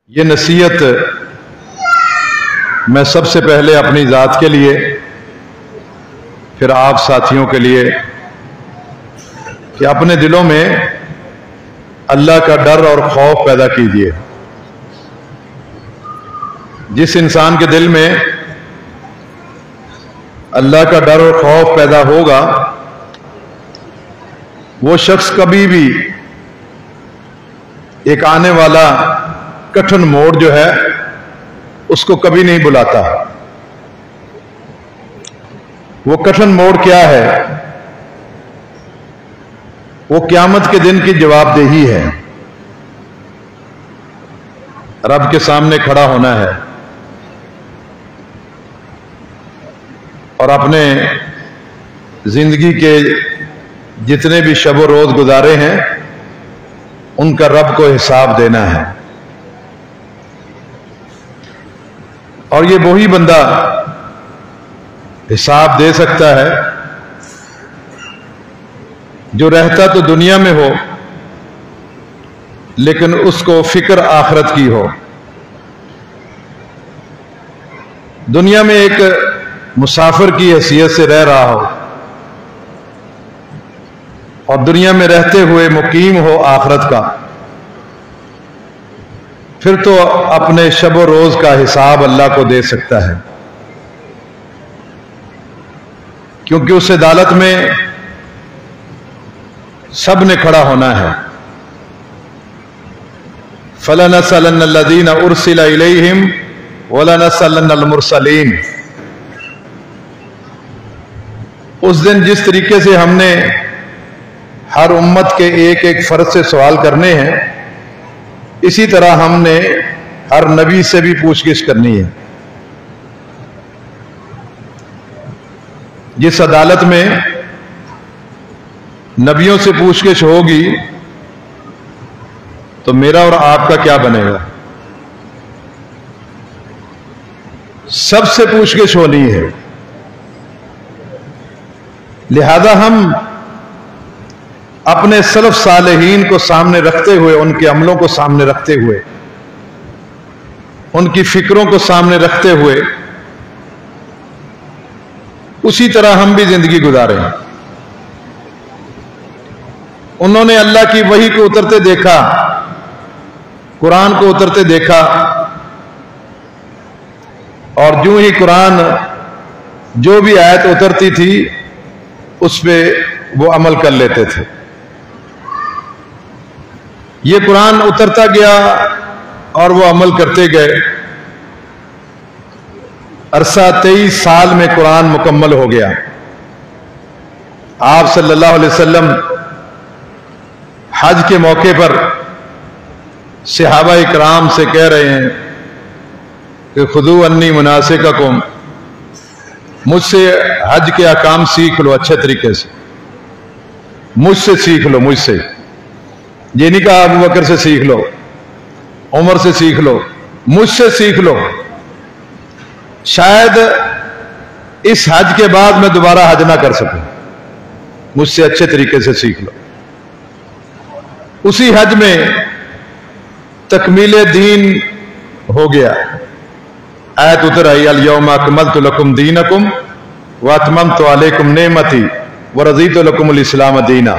یہ نصیحت میں سب سے پہلے اپنی ذات کے لیے، پھر آپ ساتھیوں کے لیے، کہ اپنے دلوں میں اللہ کا ڈر اور خوف پیدا کیجیے۔ جس انسان کے دل میں اللہ کا ڈر اور خوف پیدا ہوگا، وہ شخص کبھی بھی ایک آنے والا کٹھن موڑ جو ہے اس کو کبھی نہیں بلاتا۔ وہ کٹھن موڑ کیا ہے؟ وہ قیامت کے دن کی جواب دہی ہے، رب کے سامنے کھڑا ہونا ہے اور اپنے زندگی کے جتنے بھی شب و روز گزارے ہیں ان کا رب کو حساب دینا ہے۔ اور یہ وہی بندہ حساب دے سکتا ہے جو رہتا تو دنیا میں ہو لیکن اس کو فکر آخرت کی ہو۔ دنیا میں ایک مسافر کی حیثیت سے رہ رہا ہو اور دنیا میں رہتے ہوئے مقیم ہو آخرت کا، پھر تو اپنے شب و روز کا حساب اللہ کو دے سکتا ہے، کیونکہ اس عدالت میں سب نے کھڑا ہونا ہے۔ فَلَنَسْأَلَنَّ الَّذِينَ أُرْسِلَ إِلَيْهِمْ وَلَنَسْأَلَنَّ الْمُرْسَلِينَ۔ اس دن جس طریقے سے ہم نے ہر امت کے ایک ایک فرد سے سوال کرنے ہیں، اسی طرح ہم نے ہر نبی سے بھی پوچھ گچھ کرنی ہے۔ جس عدالت میں نبیوں سے پوچھ گچھ ہوگی تو میرا اور آپ کا کیا بنے گا؟ سب سے پوچھ گچھ ہونی ہے، لہذا ہم اپنے سلف صالحین کو سامنے رکھتے ہوئے، ان کے عملوں کو سامنے رکھتے ہوئے، ان کی فکروں کو سامنے رکھتے ہوئے اسی طرح ہم بھی زندگی گزاریں۔ انہوں نے اللہ کی وحی کو اترتے دیکھا، قرآن کو اترتے دیکھا، اور جو ہی قرآن جو بھی آیت اترتی تھی اس پہ وہ عمل کر لیتے تھے۔ یہ قرآن اترتا گیا اور وہ عمل کرتے گئے۔ عرصہ 23 سال میں قرآن مکمل ہو گیا۔ آپ صلی اللہ علیہ وسلم حج کے موقع پر صحابہ اکرام سے کہہ رہے ہیں کہ خذوا عنی مناسککم، مجھ سے حج کے احکام سیکھ لو اچھے طریقے سے، مجھ سے سیکھ لو، مجھ سے۔ یہ نہیں کہا ابو بکر سے سیکھ لو، عمر سے سیکھ لو، مجھ سے سیکھ لو۔ شاید اس حج کے بعد میں دوبارہ حج نہ کر سکوں، مجھ سے اچھے طریقے سے سیکھ لو۔ اسی حج میں تکمیل دین ہو گیا، آیت اتر آئی الیوم اکملت لکم دینکم واتممت علیکم نعمتی ورضیت لکم الاسلام دینا۔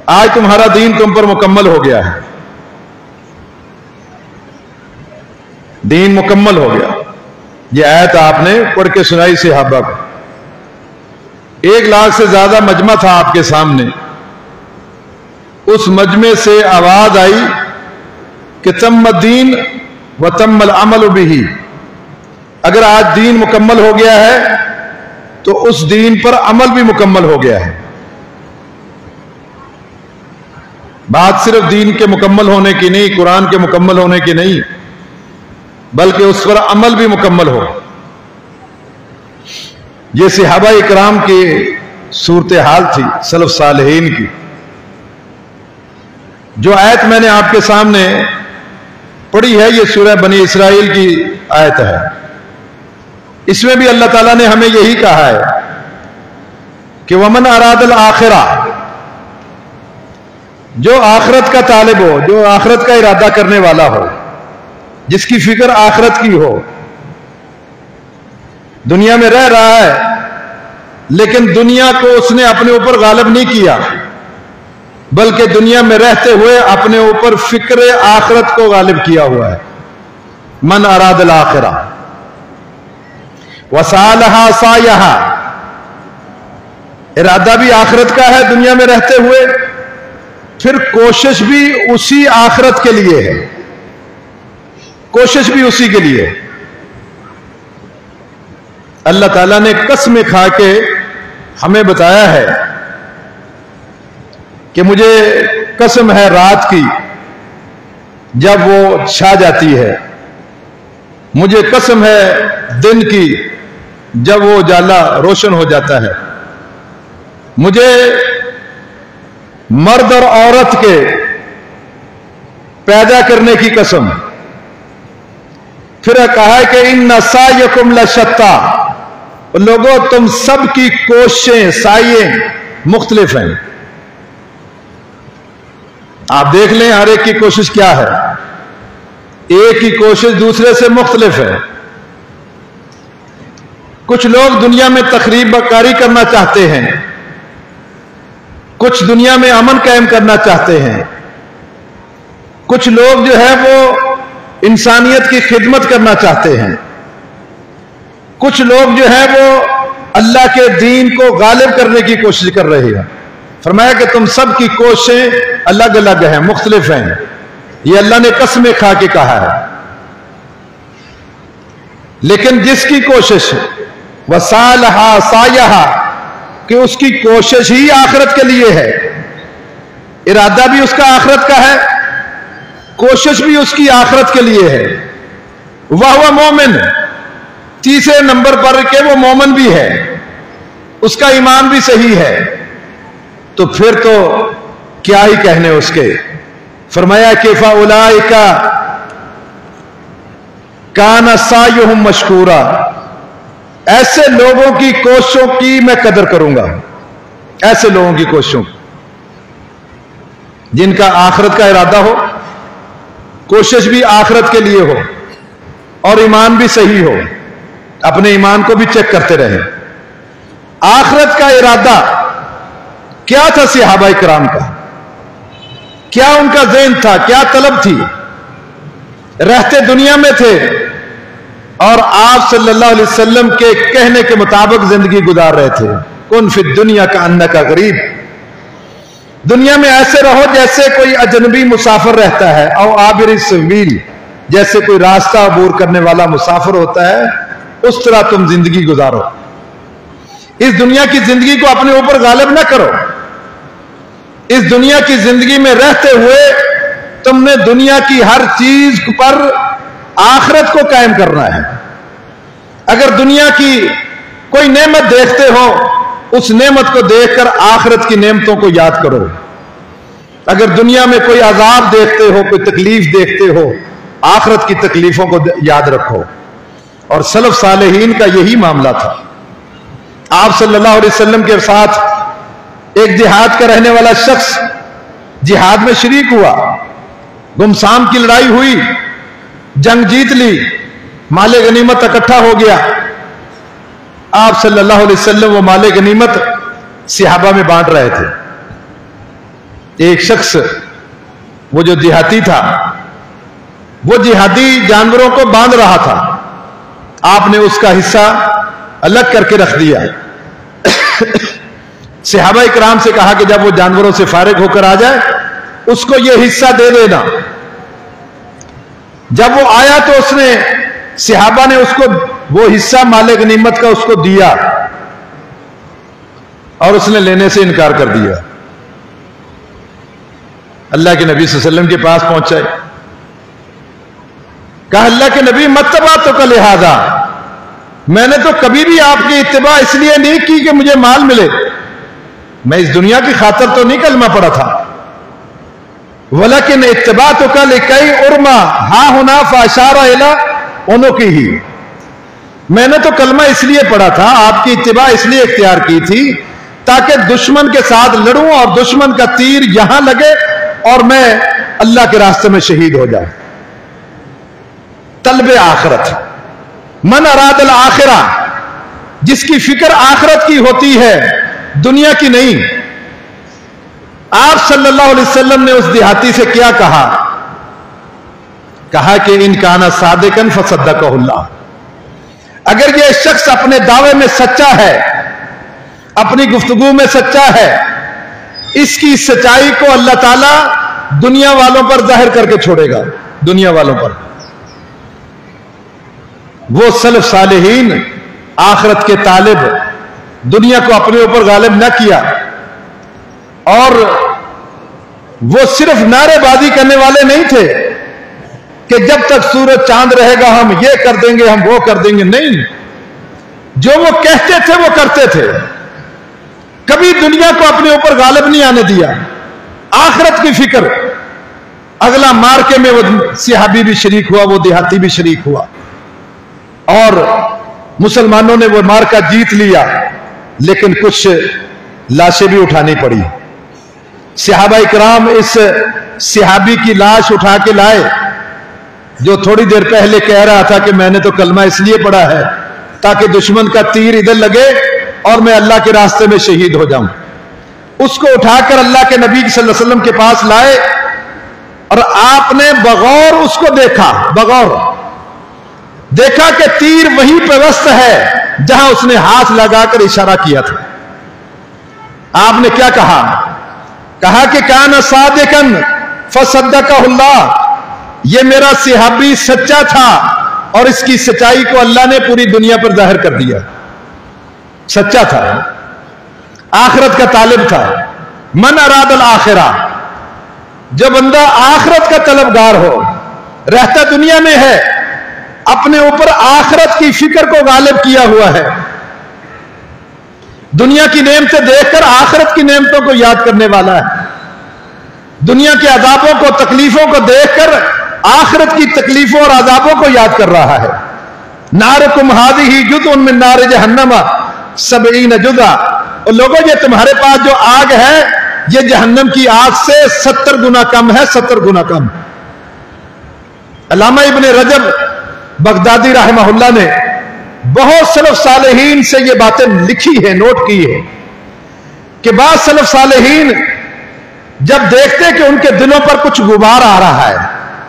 آج تمہارا دین تم پر مکمل ہو گیا ہے، دین مکمل ہو گیا۔ یہ آیت آپ نے پڑھ کے سنائی صحابہ کو۔ 1 لاکھ سے زیادہ مجمع تھا آپ کے سامنے، اس مجمع سے آواز آئی کہ تم الدین و تم العمل بہ۔ اگر آج دین مکمل ہو گیا ہے تو اس دین پر عمل بھی مکمل ہو گیا ہے۔ بات صرف دین کے مکمل ہونے کی نہیں، قرآن کے مکمل ہونے کی نہیں، بلکہ اس پر عمل بھی مکمل ہو۔ یہ صحابہ اکرام کی صورتحال تھی، سلف صالحین کی۔ جو آیت میں نے آپ کے سامنے پڑھی ہے یہ سورہ بنی اسرائیل کی آیت ہے۔ اس میں بھی اللہ تعالیٰ نے ہمیں یہی کہا ہے کہ وَمَنْ أَرَادَ الْآخِرَةَ، جو آخرت کا طالب ہو، جو آخرت کا ارادہ کرنے والا ہو، جس کی فکر آخرت کی ہو، دنیا میں رہ رہا ہے لیکن دنیا کو اس نے اپنے اوپر غالب نہیں کیا، بلکہ دنیا میں رہتے ہوئے اپنے اوپر فکر آخرت کو غالب کیا ہوا ہے۔ من اراد الآخرہ وسعیہا سعیہا، ارادہ بھی آخرت کا ہے دنیا میں رہتے ہوئے، پھر کوشش بھی اسی آخرت کے لیے ہے، کوشش بھی اسی کے لیے۔ اللہ تعالیٰ نے قسمیں کھا کے ہمیں بتایا ہے کہ مجھے قسم ہے رات کی جب وہ چھا جاتی ہے، مجھے قسم ہے دن کی جب وہ اجالا روشن ہو جاتا ہے، مجھے مرد اور عورت کے پیدا کرنے کی قسم۔ پھر کہا ہے کہ ان سعیکم لشتی، لوگوں تم سب کی کوششیں سعییں مختلف ہیں۔ آپ دیکھ لیں ہر ایک کی کوشش کیا ہے، ایک کی کوشش دوسرے سے مختلف ہے۔ کچھ لوگ دنیا میں تخریب کاری کرنا چاہتے ہیں، کچھ دنیا میں امن قائم کرنا چاہتے ہیں، کچھ لوگ جو ہے وہ انسانیت کی خدمت کرنا چاہتے ہیں، کچھ لوگ جو ہے وہ اللہ کے دین کو غالب کرنے کی کوشش کر رہے ہیں۔ فرمایا کہ تم سب کی کوششیں الگ الگ ہیں، مختلف ہیں، یہ اللہ نے قسمیں کھا کے کہا ہے۔ لیکن جس کی کوشش وسعیہا سعیہا، کہ اس کی کوشش ہی آخرت کے لیے ہے، ارادہ بھی اس کا آخرت کا ہے، کوشش بھی اس کی آخرت کے لیے ہے، وہو مومن، تیسرے نمبر پر کہ وہ مومن بھی ہے، اس کا ایمان بھی صحیح ہے، تو پھر تو کیا ہی کہنے اس کے۔ فرمایا کہ فاولئک کان سعیہم مشکورا، ایسے لوگوں کی کوششوں کی میں قدر کروں گا، ایسے لوگوں کی کوششوں جن کا آخرت کا ارادہ ہو، کوشش بھی آخرت کے لیے ہو اور ایمان بھی صحیح ہو، اپنے ایمان کو بھی چیک کرتے رہیں۔ آخرت کا ارادہ کیا تھا صحابہ کرام کا، کیا ان کا ذہن تھا، کیا طلب تھی؟ رہتے دنیا میں تھے اور آپ صلی اللہ علیہ وسلم کے کہنے کے مطابق زندگی گزار رہے تھے۔ کن فی الدنیا کأنک غریب، دنیا میں ایسے رہو جیسے کوئی اجنبی مسافر رہتا ہے، او عابر السبیل، جیسے کوئی راستہ عبور کرنے والا مسافر ہوتا ہے، اس طرح تم زندگی گزارو۔ اس دنیا کی زندگی کو اپنے اوپر غالب نہ کرو۔ اس دنیا کی زندگی میں رہتے ہوئے تم نے دنیا کی ہر چیز پر آخرت کو قائم کرنا ہے۔ اگر دنیا کی کوئی نعمت دیکھتے ہو، اس نعمت کو دیکھ کر آخرت کی نعمتوں کو یاد کرو۔ اگر دنیا میں کوئی عذاب دیکھتے ہو، کوئی تکلیف دیکھتے ہو، آخرت کی تکلیفوں کو یاد رکھو۔ اور سلف صالحین کا یہی معاملہ تھا۔ آپ صلی اللہ علیہ وسلم کے ساتھ ایک دیہات کا رہنے والا شخص جہاد میں شریک ہوا، گمسام کی لڑائی ہوئی، جنگ جیت لی، مال غنیمت اکٹھا ہو گیا۔ آپ صلی اللہ علیہ وسلم وہ مال غنیمت صحابہ میں بانٹ رہے تھے۔ ایک شخص وہ جو دیہاتی تھا، وہ جہادی جانوروں کو باندھ رہا تھا، آپ نے اس کا حصہ الگ کر کے رکھ دیا۔ صحابہ اکرام سے کہا کہ جب وہ جانوروں سے فارغ ہو کر آ جائے اس کو یہ حصہ دے دینا۔ جب وہ آیا تو اس نے صحابہ نے اس کو وہ حصہ مال غنیمت کا اس کو دیا اور اس نے لینے سے انکار کر دیا۔ اللہ کے نبی صلی اللہ علیہ وسلم کے پاس پہنچا، کہا اللہ کے نبی متبعتو کا لہذا، میں نے تو کبھی بھی آپ کی اتباع اس لیے نہیں کی کہ مجھے مال ملے، میں اس دنیا کی خاطر تو نہیں کلمہ پڑھا تھا، ولیکن اتبعتک لکی ارما ہا ہنا فاشارہ الی عنقہ، میں نے تو کلمہ اس لیے پڑھا تھا، آپ کی اتباع اس لیے اختیار کی تھی تاکہ دشمن کے ساتھ لڑوں اور دشمن کا تیر یہاں لگے اور میں اللہ کے راستے میں شہید ہو جاؤں۔ طلب آخرت. من اراد الآخرہ، جس کی فکر آخرت کی ہوتی ہے دنیا کی نہیں. آپ صلی اللہ علیہ وسلم نے اس دیہاتی سے کیا کہا؟ کہا کہ ان کانا صادقاً فصدقہ اللہ. اگر یہ شخص اپنے دعوے میں سچا ہے، اپنی گفتگو میں سچا ہے، اس کی سچائی کو اللہ تعالیٰ دنیا والوں پر ظاہر کر کے چھوڑے گا. دنیا والوں پر. وہ سلف صالحین آخرت کے طالب دنیا کو اپنے اوپر غالب نہ کیا، اور وہ صرف نعرے بازی کرنے والے نہیں تھے کہ جب تک سورج چاند رہے گا ہم یہ کر دیں گے، ہم وہ کر دیں گے. نہیں، جو وہ کہتے تھے وہ کرتے تھے. کبھی دنیا کو اپنے اوپر غالب نہیں آنے دیا. آخرت کی فکر. اگلا مارکے میں وہ صحابی بھی شریک ہوا، وہ دیہاتی بھی شریک ہوا، اور مسلمانوں نے وہ مارکا جیت لیا، لیکن کچھ لاشیں بھی اٹھانی پڑی. صحابہ اکرام اس صحابی کی لاش اٹھا کے لائے جو تھوڑی دیر پہلے کہہ رہا تھا کہ میں نے تو کلمہ اس لیے پڑھا ہے تاکہ دشمن کا تیر ادھر لگے اور میں اللہ کے راستے میں شہید ہو جاؤں. اس کو اٹھا کر اللہ کے نبی صلی اللہ علیہ وسلم کے پاس لائے، اور آپ نے بغور اس کو دیکھا. بغور دیکھا کہ تیر وہیں پہ وسط ہے جہاں اس نے ہاتھ لگا کر اشارہ کیا تھا. آپ نے کیا کہا؟ کہا کہ کان صادقاً فصدقہ اللہ. یہ میرا صحابی سچا تھا اور اس کی سچائی کو اللہ نے پوری دنیا پر ظاہر کر دیا. سچا تھا، آخرت کا طالب تھا. من اراد الآخرہ، جو بندہ آخرت کا طلبگار ہو، رہتا دنیا میں ہے، اپنے اوپر آخرت کی فکر کو غالب کیا ہوا ہے، دنیا کی نعمتیں دیکھ کر آخرت کی نعمتوں کو یاد کرنے والا ہے، دنیا کے عذابوں کو تکلیفوں کو دیکھ کر آخرت کی تکلیفوں اور عذابوں کو یاد کر رہا ہے. نارکم ھذہ جزء من نار جہنم 70 جزء. اور لوگوں یہ تمہارے پاس جو آگ ہے یہ جہنم کی آگ سے 70 گنا کم ہے. 70 گنا کم. علامہ ابن رجب بغدادی رحمہ اللہ نے بہت سلف صالحین سے یہ باتیں لکھی ہیں، نوٹ کی ہے کہ بعض سلف صالحین جب دیکھتے کہ ان کے دلوں پر کچھ غبار آ رہا ہے،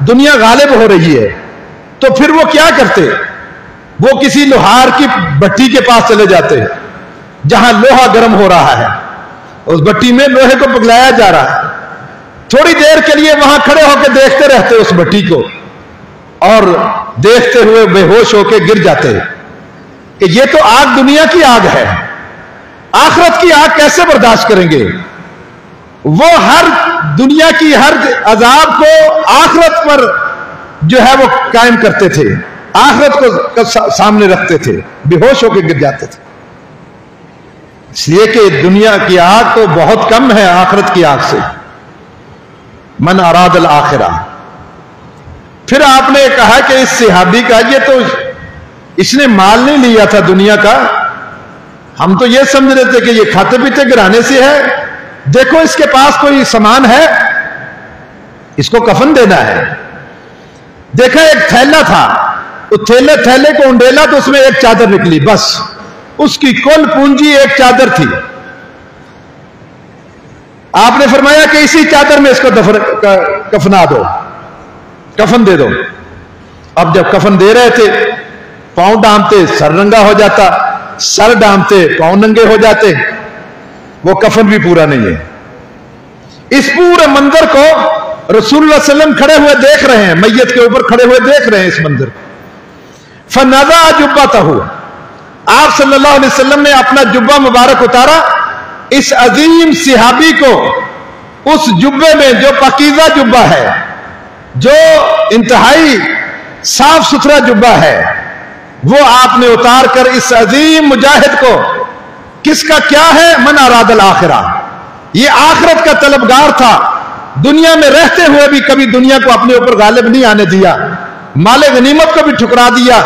دنیا غالب ہو رہی ہے، تو پھر وہ کیا کرتے؟ وہ کسی لوہار کی بھٹی کے پاس چلے جاتے جہاں لوہا گرم ہو رہا ہے، اس بھٹی میں لوہے کو پگلایا جا رہا ہے. تھوڑی دیر کے لیے وہاں کھڑے ہو کے دیکھتے رہتے اس بھٹی کو، اور دیکھتے ہوئے بے ہوش ہو کے گر جاتے کہ یہ تو آگ دنیا کی آگ ہے، آخرت کی آگ کیسے برداشت کریں گے؟ وہ ہر دنیا کی ہر عذاب کو آخرت پر جو ہے وہ قائم کرتے تھے، آخرت کو سامنے رکھتے تھے، بے ہوش ہو کے گر جاتے تھے. اس لیے کہ دنیا کی آگ تو بہت کم ہے آخرت کی آگ سے. من اراد الآخرہ. پھر آپ نے کہا کہ اس صحابی کا یہ تو اس نے مال نہیں لیا تھا دنیا کا، ہم تو یہ سمجھ رہے تھے کہ یہ کھاتے پیتے گرانے سے ہے، دیکھو اس کے پاس کوئی سامان ہے، اس کو کفن دینا ہے. دیکھا ایک تھیلا تھا، اس تھیلے کو انڈیلا تو اس میں ایک چادر نکلی، بس اس کی کل پونجی ایک چادر تھی. آپ نے فرمایا کہ اسی چادر میں اس کو کفنا دو، کفن دے دو. اب جب کفن دے رہے تھے، پاؤں ڈامتے سر ننگا ہو جاتا، سر ڈامتے پاؤں ننگے ہو جاتے، وہ کفن بھی پورا نہیں ہے. اس پورے منظر کو رسول اللہ صلی اللہ علیہ وسلم کھڑے ہوئے دیکھ رہے ہیں، میت کے اوپر کھڑے ہوئے دیکھ رہے ہیں اس منظر کو. فنزع جبتہ، آپ صلی اللہ علیہ وسلم نے اپنا جبہ مبارک اتارا. اس عظیم صحابی کو اس جبے میں جو پاکیزہ جبہ ہے، جو انتہائی صاف ستھرا جبہ ہے، وہ آپ نے اتار کر اس عظیم مجاہد کو، کس کا کیا ہے؟ من اراد الآخرہ. یہ آخرت کا طلبگار تھا، دنیا میں رہتے ہوئے بھی کبھی دنیا کو اپنے اوپر غالب نہیں آنے دیا، مال غنیمت کو بھی ٹھکرا دیا،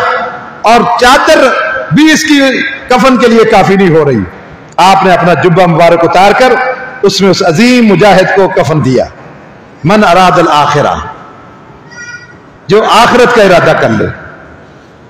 اور چادر بھی اس کی کفن کے لیے کافی نہیں ہو رہی. آپ نے اپنا جبہ مبارک اتار کر اس میں اس عظیم مجاہد کو کفن دیا. من اراد الآخرہ، جو آخرت کا ارادہ کر لے.